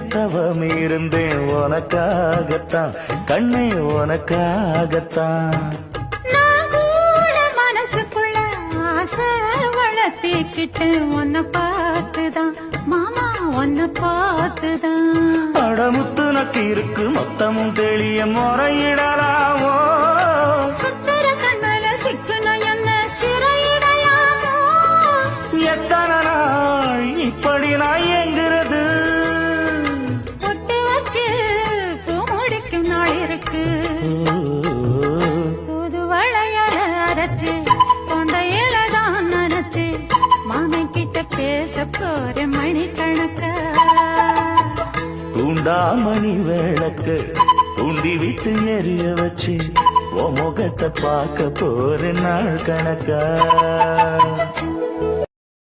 தவம் இருந்தேன் உனக்காகத்தான் கண்ணே உனக்காகத்தான். நான் கூட மனசுக்குள்ள ஆசை வளர்த்திக்கிட்டு உன்னை பார்த்துதான் மாமா உன்னை பார்த்துதான். அடமுத்து நக்கு இருக்கு மொத்தமும் தெளிய முறையிடலாமோ சுத்தர கண்ணல சிக்குன என்ன சிறையிடலாமோ. எத்தனை நாள் இப்படி நான் எங்கிறது பொட்டு வச்சு பூ முடிக்கும் நாள் இருக்கு. புது வளையல அரைச்சு தொண்டையில தான் நனைச்சு மாமன் கிட்ட பேச போற மணிக்கணக்க. தூண்டாமணி விளக்கு தூண்டி விட்டு எரிய வச்சு உன் முகத்தை பார்க்க போற நாள் கணக்கா.